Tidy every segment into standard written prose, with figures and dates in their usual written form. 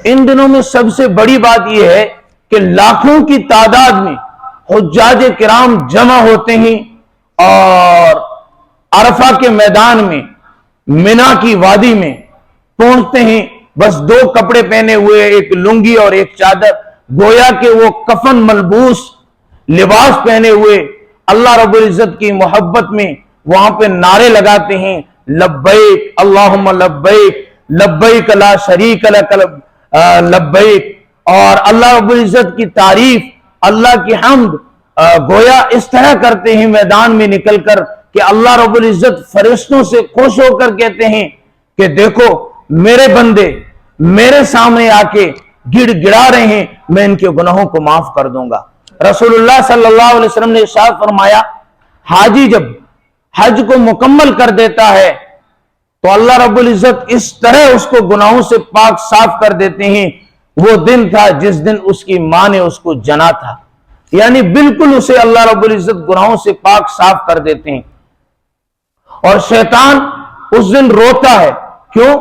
ان دنوں میں سب سے بڑی بات یہ ہے کہ لاکھوں کی تعداد میں حجاج کرام جمع ہوتے ہیں اور عرفہ کے میدان میں منا کی وادی میں پہنچتے ہیں، بس 2 کپڑے پہنے ہوئے، ایک لنگی اور ایک چادر، گویا کہ وہ کفن ملبوس لباس پہنے ہوئے اللہ رب العزت کی محبت میں وہاں پہ نعرے لگاتے ہیں، لبیک اللہم لبیک لبیک لا شریک لک لبیک، اور اللہ رب العزت کی تعریف، اللہ کی حمد گویا اس طرح کرتے ہیں میدان میں نکل کر کہ اللہ رب العزت فرشتوں سے خوش ہو کر کہتے ہیں کہ دیکھو میرے بندے میرے سامنے آ کے گڑ گڑا رہے ہیں، میں ان کے گناہوں کو معاف کر دوں گا۔ رسول اللہ صلی اللہ علیہ وسلم نے ارشاد فرمایا، حاجی جب حج کو مکمل کر دیتا ہے تو اللہ رب العزت اس طرح اس کو گناہوں سے پاک صاف کر دیتے ہیں، وہ دن تھا جس دن اس کی ماں نے اس کو جنا تھا، یعنی بالکل اسے اللہ رب العزت گناہوں سے پاک صاف کر دیتے ہیں۔ اور شیطان اس دن روتا ہے، کیوں؟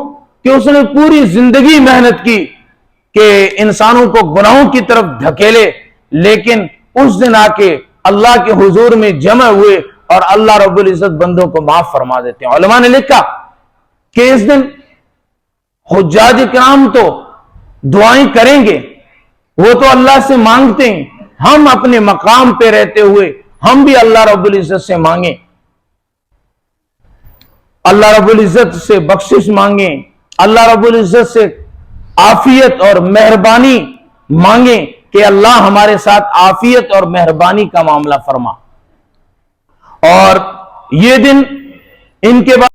کہ اس نے پوری زندگی محنت کی کہ انسانوں کو گناہوں کی طرف دھکیلے، لیکن اس دن آ کے اللہ کے حضور میں جمع ہوئے اور اللہ رب العزت بندوں کو معاف فرما دیتے ہیں۔ علماء نے لکھا کہ اس دن حجاج کرام تو دعائیں کریں گے، وہ تو اللہ سے مانگتے ہیں، ہم اپنے مقام پہ رہتے ہوئے ہم بھی اللہ رب العزت سے مانگیں، اللہ رب العزت سے بخشش مانگیں، اللہ رب العزت سے عافیت اور مہربانی مانگیں کہ اللہ ہمارے ساتھ عافیت اور مہربانی کا معاملہ فرما۔ اور یہ دن ان کے بعد